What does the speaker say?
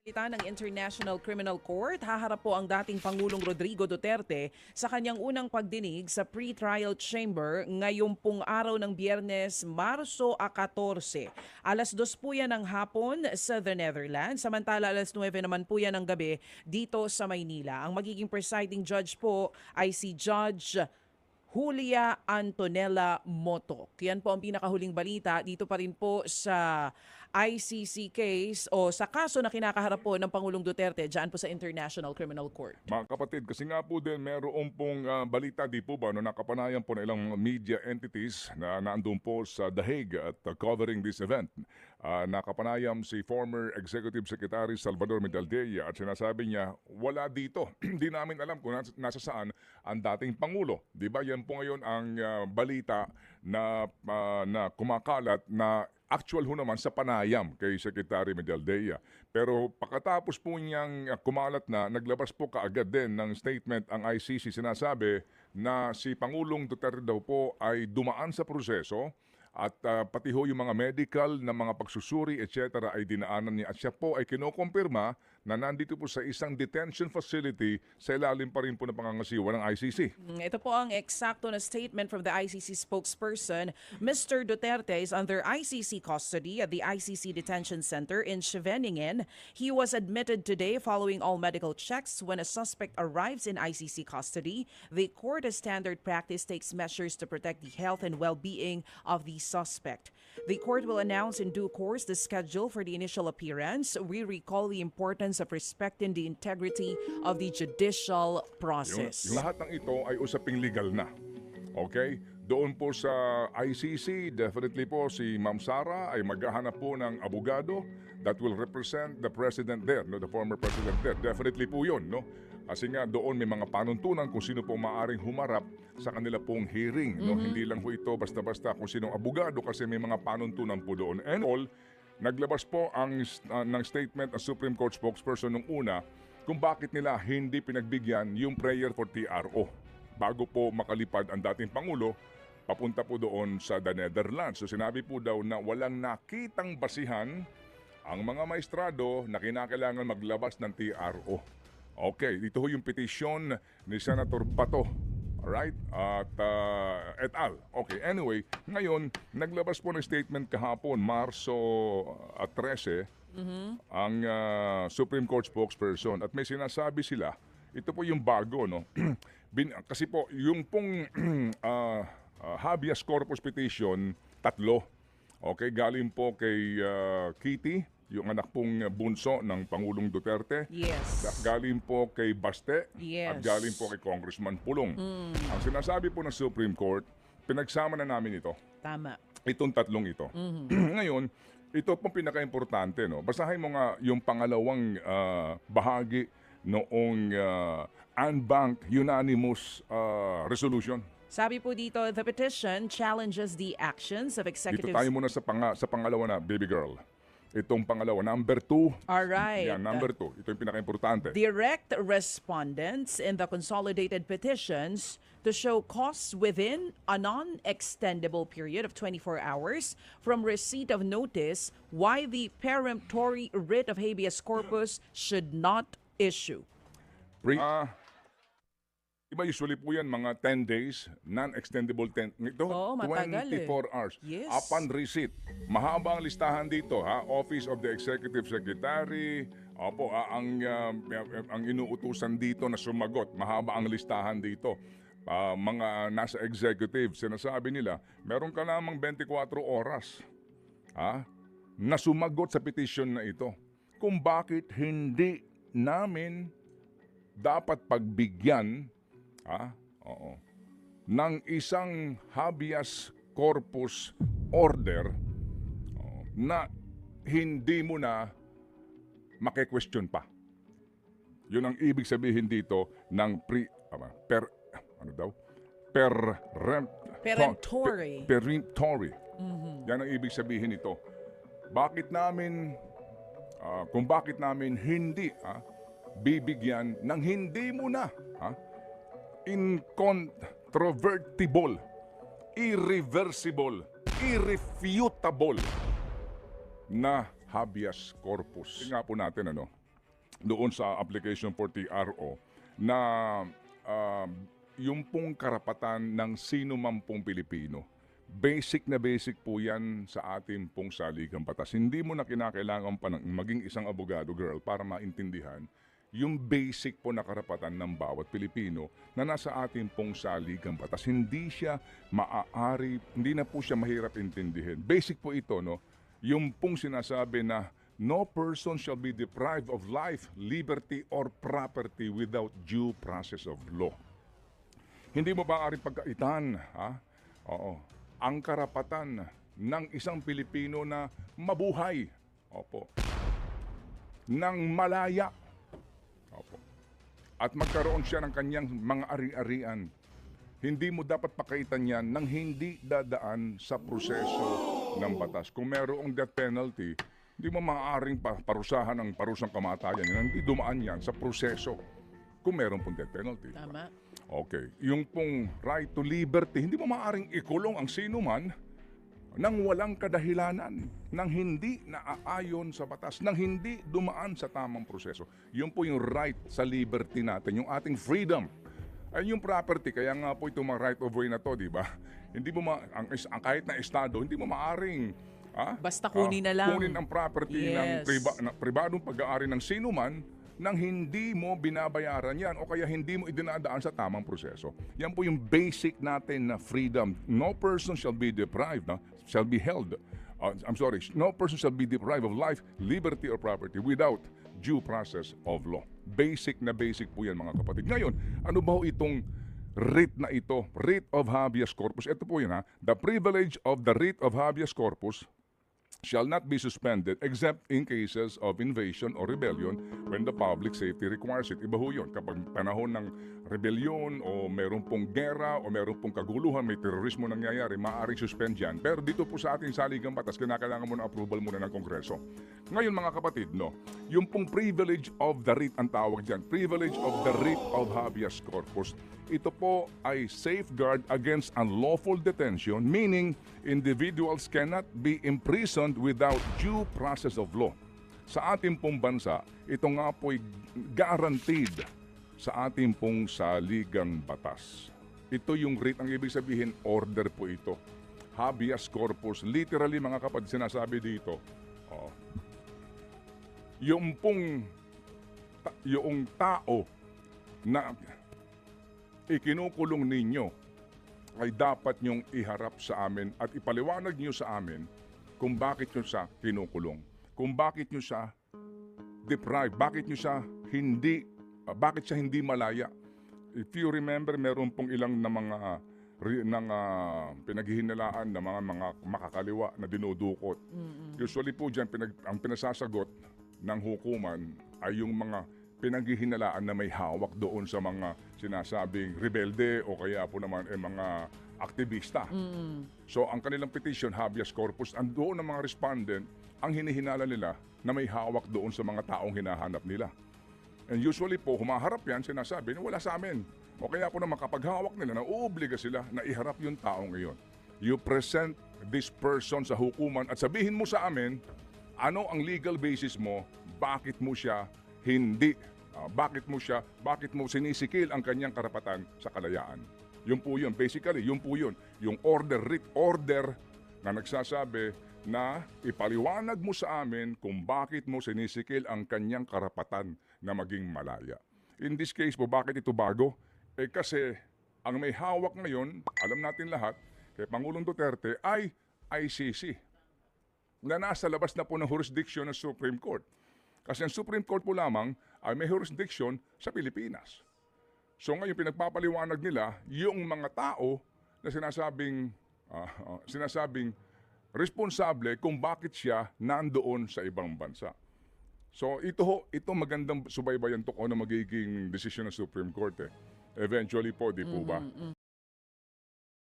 Ng International Criminal Court, haharap po ang dating Pangulong Rodrigo Duterte sa kanyang unang pagdinig sa pre-trial chamber ngayong pong araw ng Biyernes, Marso 14. Alas 2 po yan ng hapon sa the Netherlands, samantala alas 9 naman po yan ng gabi dito sa Maynila. Ang magiging presiding judge po ay si Judge Julia Antonella Moto. Yan po ang pinakahuling balita dito pa rin po sa ICC case o sa kaso na kinakaharap po ng Pangulong Duterte dyan po sa International Criminal Court. Mga kapatid, kasi nga po din meron pong balita di po ba no, nakapanayan po na ilang media entities na naandun po sa The Hague at covering this event. Nakapanayam si former Executive Secretary Salvador Medaldea at sinasabi niya, wala dito. Hindi namin alam kung nasa saan ang dating Pangulo. Di ba yan po ngayon ang balita na kumakalat na actual ho naman sa panayam kay Secretary Medaldea. Pero pagkatapos po niyang kumalat na, naglabas po kaagad din ng statement ang ICC. Sinasabi na si Pangulong Duterte daw po ay dumaan sa proseso at pati ho yung mga medical na mga pagsusuri etc. ay dinaanan niya. At siya po ay kinukumpirma na nandito po sa isang detention facility sa ilalim pa rin po ng pangangasiwa ng ICC. Ito po ang eksakto na statement from the ICC spokesperson. Mr. Duterte is under ICC custody at the ICC Detention Center in Scheveningen. He was admitted today following all medical checks. When a suspect arrives in ICC custody, the court as standard practice takes measures to protect the health and well-being of the suspect. The court will announce in due course the schedule for the initial appearance. We recall the importance of respecting the integrity of the judicial process. Yung lahat ng ito ay usaping legal na. Okay? Doon po sa ICC, definitely po si Ma'am Sara ay maghahanap po ng abogado that will represent the president there, no, the former president there. Definitely po yun, no? Kasi nga doon may mga panuntunan kung sino po maaaring humarap sa kanila pong hearing. No? Hindi lang po ito basta-basta kung sinong abogado kasi may mga panuntunan po doon. And all, naglabas po ng statement ang Supreme Court spokesperson nung una kung bakit nila hindi pinagbigyan yung prayer for TRO bago po makalipad ang dating Pangulo papunta po doon sa the Netherlands. So sinabi po daw na walang nakitang basihan ang mga maestrado na kinakailangan maglabas ng TRO. Okay, dito ho yung petition ni Senator Bato. Alright? At et al. Okay, anyway, ngayon, naglabas po ng statement kahapon, Marso 13, ang Supreme Court spokesperson. At may sinasabi sila, ito po yung bago, no? Kasi po, yung pong habeas corpus petition, 3. Okay, galing po kay Kitty, yung anak pong bunso ng Pangulong Duterte. Yes. Galing po kay Baste. Yes. At galing po kay Congressman Pulong. Ang sinasabi po ng Supreme Court, pinagsama na namin ito. Tama. Itong 3 ito. Ngayon, ito pong pinaka-importante. No? Basahin mo nga yung pangalawang bahagi noong unbanked unanimous resolution. Sabi po dito, the petition challenges the actions of Dito executives. tayo muna sa pangalawa na, baby girl. Itong pangalawa, number 2. Alright. Yan, number 2. Ito yung pinaka-importante. Direct respondents in the consolidated petitions to show costs within a non-extendable period of 24 hours from receipt of notice why the peremptory writ of habeas corpus should not issue. Iba usually po yan mga 10 days, non-extendable 10. Ito, matagal 24 hours. Yes. Upon receipt. Mahaba ang listahan dito, ha? Office of the Executive Secretary. Opo, ang inuutusan dito na sumagot. Mahaba ang listahan dito. Mga nasa executive, sinasabi nila, meron ka lamang 24 oras na sumagot sa petition na ito. Kung bakit hindi namin dapat pagbigyan ng isang habeas corpus order na hindi mo na maki-question pa. Yun ang ibig sabihin dito ng Peremptory. Peremptory. Yan ang ibig sabihin nito. Bakit namin kung bakit namin hindi bibigyan ng hindi mo na incontrovertible, irreversible, irrefutable na habeas corpus. Tingnan po natin doon sa application for TRO na ah, yung pong karapatan ng sino man pong Pilipino. Basic na basic po yan sa ating pong saligang batas. Hindi mo na kinakailangan pa maging isang abogado, girl, para maintindihan yung basic po na karapatan ng bawat Pilipino na nasa ating pong saligang batas. Hindi siya maaari, hindi na po siya mahirap intindihin. Basic po ito, no? Yung pong sinasabi na no person shall be deprived of life, liberty, or property without due process of law. Hindi mo maaaring pagkaitan, ha? Oo. Ang karapatan ng isang Pilipino na mabuhay. Opo. Nang malaya. Opo. At magkaroon siya ng kanyang mga ari-arian. Hindi mo dapat pakaitan yan nang hindi dadaan sa proseso ng batas. Kung mayroong death penalty, hindi mo maaaring parusahan ng parusang kamatayan. Hindi dumaan yan sa proseso kung meron pong death penalty. Tama. Okay. Yung pong right to liberty, hindi mo maaaring ikulong ang sino man nang walang kadahilanan, nang hindi naaayon sa batas, nang hindi dumaan sa tamang proseso. Yun po yung right sa liberty natin, yung ating freedom. Ay yung property, kaya nga po itong mga right of way na to, di ba? Hindi mo ang kahit na estado, hindi mo maaring Basta kunin na lang. kunin ang property ng pribadong pag-aari ng sino man nang hindi mo binabayaran yan o kaya hindi mo idinadaan sa tamang proseso. Yan po yung basic natin na freedom. No person shall be deprived, shall be held. No person shall be deprived of life, liberty, or property without due process of law. Basic na basic po yan, mga kapatid. Ngayon, ano ba itong writ na ito? Writ of habeas corpus. Ito po yun, ha. The privilege of the writ of habeas corpus shall not be suspended except in cases of invasion or rebellion when the public safety requires it. Iba ho yun. Kapag panahon ng rebellion o meron pong gera o meron pong kaguluhan, may terorismo nangyayari, maaaring suspend yan. Pero dito po sa ating saligang batas, kinakailangan mo ng approval muna ng Kongreso. Ngayon mga kapatid, no, yung pong privilege of the writ ang tawag dyan, privilege of the writ of habeas corpus, ito po ay safeguard against unlawful detention, meaning individuals cannot be imprisoned without due process of law. Sa ating pong bansa, ito nga po'y guaranteed sa ating pong saligang batas. Ito yung writ, ang ibig sabihin, order po ito. Habeas corpus, literally mga kapatid, sinasabi dito, yung pong yung tao na ikinukulong ninyo ay dapat nyong iharap sa amin at ipaliwanag nyo sa amin kung bakit nyo siya kinukulong. Kung bakit nyo siya deprived, bakit siya hindi malaya. If you remember, meron pong ilang na mga pinaghihinalaan na mga makakaliwa na dinudukot. Usually po dyan, ang pinasasagot ng hukuman ay yung mga pinaghihinalaan na may hawak doon sa mga sinasabing rebelde o kaya po naman mga aktivista. So ang kanilang petition, habeas corpus, doon ng mga respondent, ang hinihinala nila na may hawak doon sa mga taong hinahanap nila. And usually po, humaharap yan, sinasabi na wala sa amin. O kaya po naman kapag hawak nila, nauobliga sila na iharap yung taong iyon. You present this person sa hukuman at sabihin mo sa amin, ano ang legal basis mo, bakit mo siya bakit mo sinisikil ang kanyang karapatan sa kalayaan. Yun po yun. Basically, yun po yun. Yung writ order na nagsasabi na ipaliwanag mo sa amin kung bakit mo sinisikil ang kanyang karapatan na maging malaya. In this case po, bakit ito bago? Kasi ang may hawak ngayon, alam natin lahat, kay Pangulong Duterte ay ICC na nasa labas na po ng jurisdiction ng Supreme Court. Kasi ang Supreme Court po lamang ay may jurisdiction sa Pilipinas. So ngayon pinagpapaliwanag nila yung mga tao na sinasabing responsable kung bakit siya nandoon sa ibang bansa. So ito magandang subaybayan to kung ano magiging desisyon ng Supreme Court. Eventually po, di po ba?